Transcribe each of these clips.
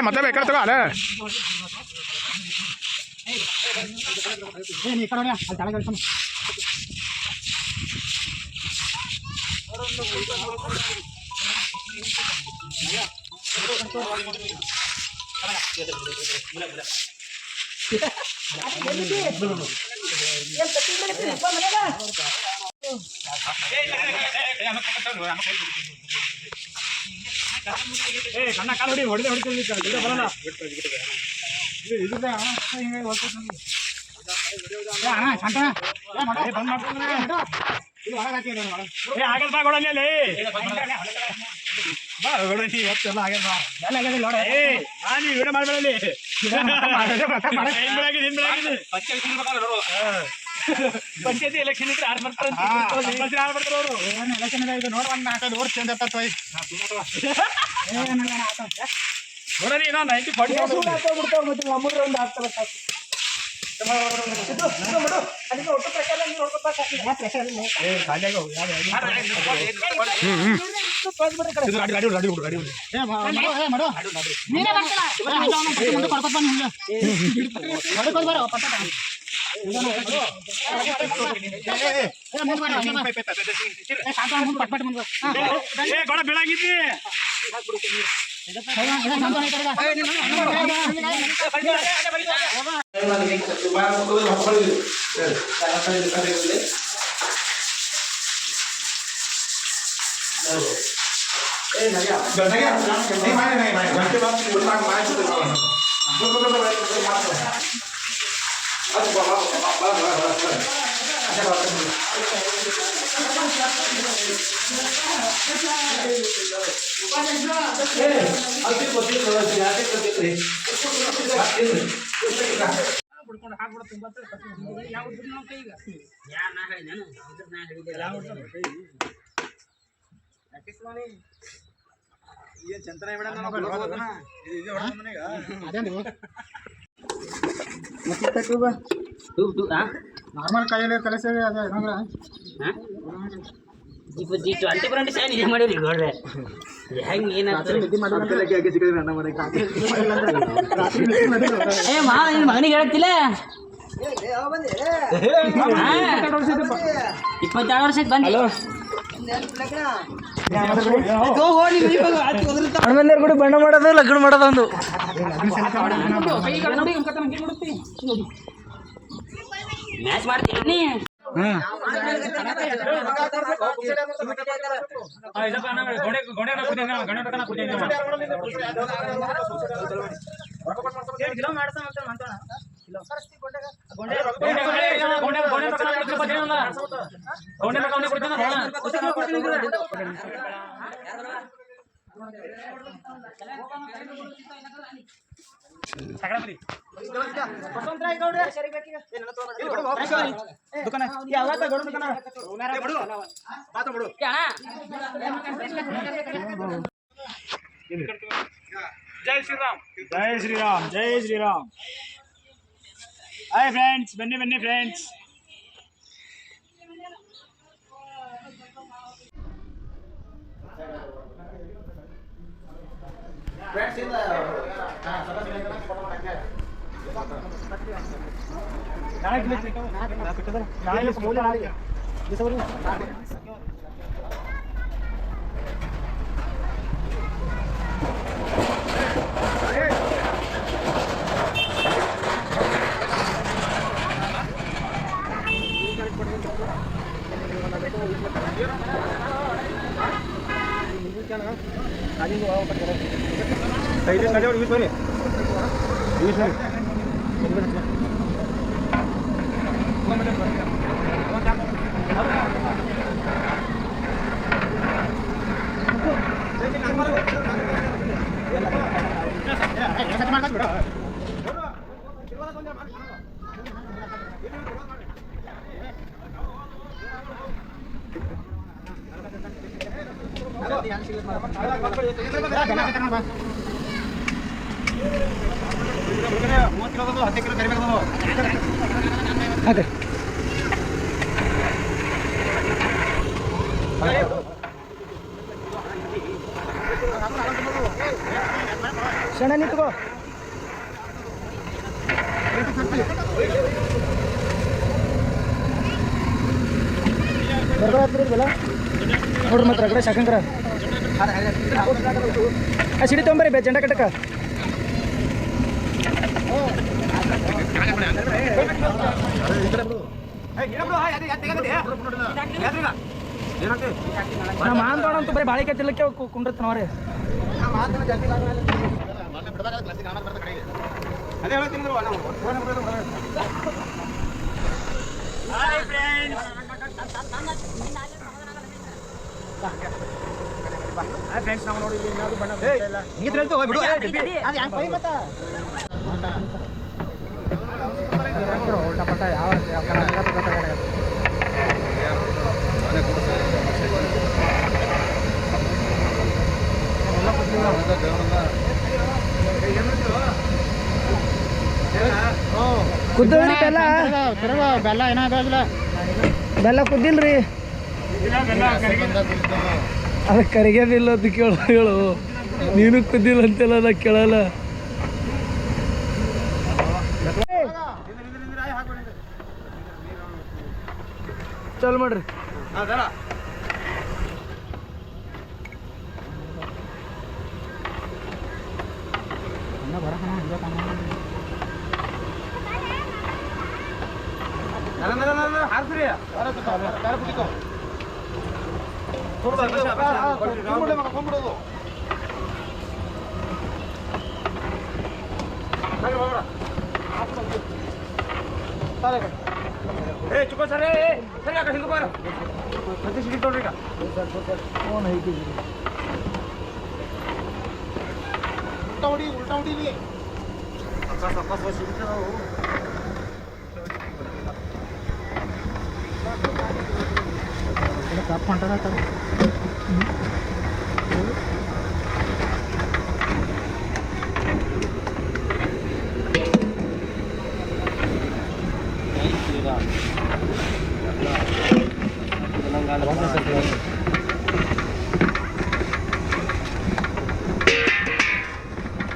मतलब एका तगो आले ನೀ ಕಡೆ ಅಲ್ಲಿ ಕೆಳಗೆ ಇಳಿಸೋಣ ಕಣ್ಣ ಕಾಲು ಹೊಡಿತೀವಿ ಬರಲ್ಲ ಪಂಚಾಯತಿ ಎಲೆಕ್ಷನ್ ಇದ್ರೆ ಆರ್ ಬರ್ತಾರೆ ಅವರು ಎಲೆಕ್ಷನ್ ಇದು ನೋಡ್ಬಂದ್ 4 ವರ್ಷ ಚೇಂಜ್ ಆಗ್ತದೆ ನೋಡ್ರಿ ನಾ 90 40 ನಮ್ಮೂರ ಒಂದು ಆಗ್ತದೆ ಒಟ್ಟು ಪ್ರಚಾರ ಬೆಳಗಿದ್ದಿ ನಾರ್ಮಲ್ ಕೈಯಲ್ಲಿ ಕಲಸ ಮಾಡಿರಿ ಗೌಡ್ರೆ ಹೆಂಗ್ ಮಗನಿಗೆ ಹೇಳತ್ತಿಲ್ಲ 22 ವರ್ಷಕ್ಕೆ ಬಂದಿ ಹಣಮಂದಿರ ಕೂಡ ಬಣ್ಣ ಮಾಡೋದು ಲಗ್ನ ಮಾಡೋದು ಒಂದು ಮ್ಯಾಚ್ ಮಾಡ್ತೀನಿ ಜೈ ಶ್ರೀರಾಮ್ ಜೈ ಶ್ರೀರಾಮ್ ಜೈ ಶ್ರೀರಾಮ್ ಹಾಯ್ ಫ್ರೆಂಡ್ಸ್ ಬನ್ನಿ ಬನ್ನಿ ಫ್ರೆಂಡ್ಸ್ ಅದೇ ಶಣ ನಿಂತ್ಕೋ ಬರ್ಬಲ್ಲ ನೋಡ್ರಿ ಮಾತ್ರ ಕಡೆ ಶಾಕಂಕ್ರ ಸಿಡಿ ತೊಗೊಂಬರಿ ಬೇ ಜಂಡ ಕಟ್ಟಕ ಮಾಂತೋಣಂತೂ ಬರೀ ಬಾಳಿಕೆ ತಿಲ್ಲಕ್ಕೆ ಕುಂಡಿರ್ತಾನವ್ರಿ ಫ್ರೆಂಡ್ಸ್ ನಾವು ನೋಡಿ ಏನಾದ್ರು ಬಣ್ಣ ಪಟ ಯಾವ ಕುದ್ದಲ್ರಿ ಬೆಲ್ಲ ಬೆಲ್ಲ ಏನಾಗಲ್ಲ ಬೆಲ್ಲ ಕುದ್ದಿಲ್ರಿ ಅದ ಕರಿಗೆದಿಲ್ಲ ಅಂತ ಹೇಳು ನೀನು ಕುದ್ದಿಲ್ಲ ಅಂತೆಲ್ಲ ನಾ ಕೇಳಲ್ಲ ಚಲ್ ಮಾಡ್ರಿ ಚುಕೋ ಸರ್ ಸರಿ ಆಗ ಹಿಂಗೆ ಬಾರ ಪ್ರತಿ ಸಿಡಿ ತೊಗೊಳ್ರಿ ಈಗ ಫೋನ್ ಐತಿದ್ರಿ ಉಲ್ಟಾ ಹೊಡೀನಿ ಕಪ್ ಹೊಂಟದ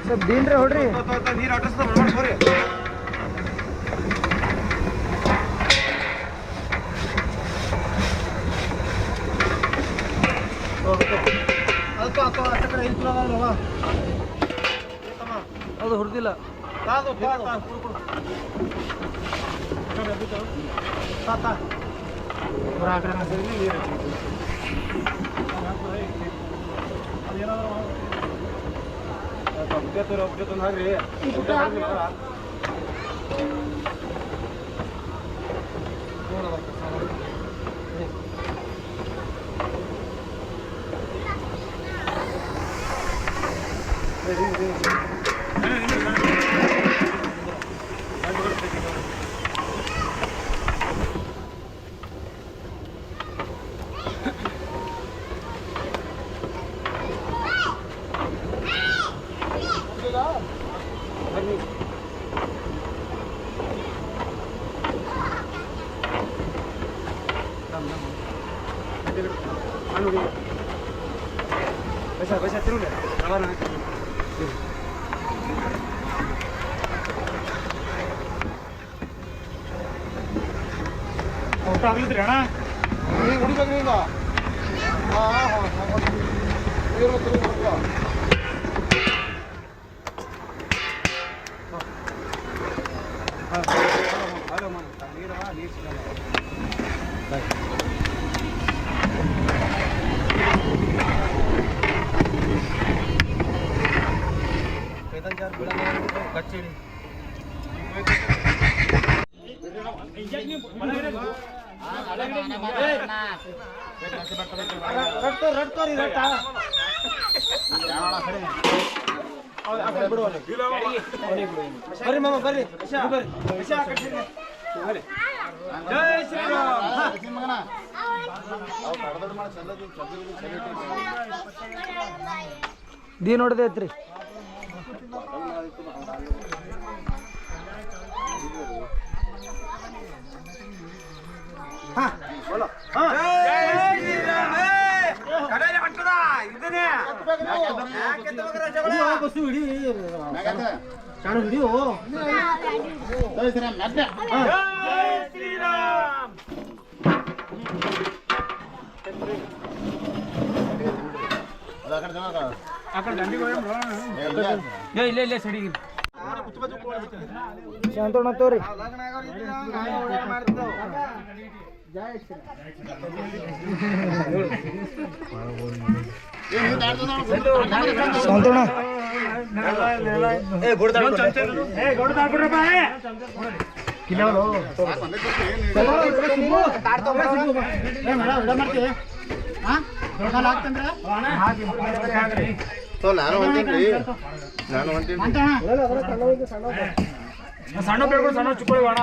ಸ್ವಲ್ಪ ದೀನ್ರಿ ಹೊಡ್ರಿ ನೀರು ಆಟಸ್ತ ಸೋರಿ ಅದು ಹುಡ್ದಿಲ್ಲ ಹಾಕ್ರಿ पैसा तिरुले ಊಟ ಆಗ್ಲಿದ್ರಿ ಅಣ್ಣ ಹುಡುಗ ಕಚ್ಚೇರಿ ರಡ್ಕೋರಿ ರಟ್ಟ ಬರ್ರಿ ಮಾಮ ಬರ್ರಿ ಜೈ ಶ್ರೀರಾಮ್ ದಿ ನೋಡ್ದೈತ್ರಿ ಇಲ್ಲ ಸಡಿಗಿ ಶಾಂತಣ್ಣ ತೋರಿ ಶಾಂತಣ್ಣ ಸಣ್ಣ ಬೇಡ್ಕೊಂಡು ಸಣ್ಣ ಚಿಕ್ಕೋಳಿ ಅಣ್ಣ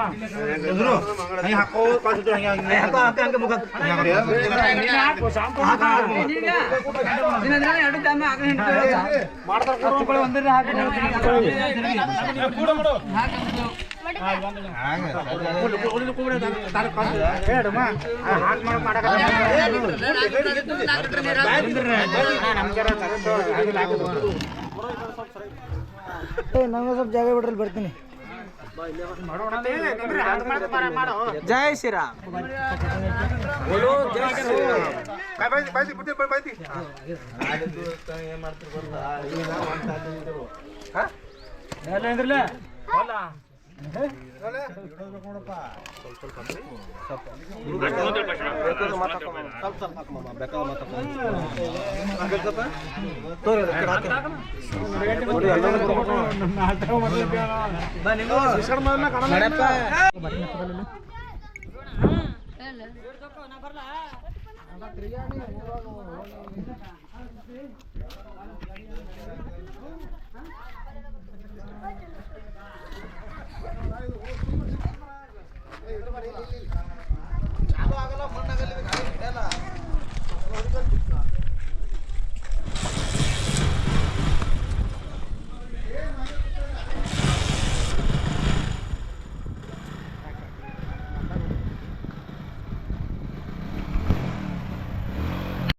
ನಂಗೆ ಸ್ವಲ್ಪ ಜಾಗ ಬಿಡ್ರಲ್ಲಿ ಬರ್ತೀನಿ ಜೈ ಶ್ರೀರಾಮ್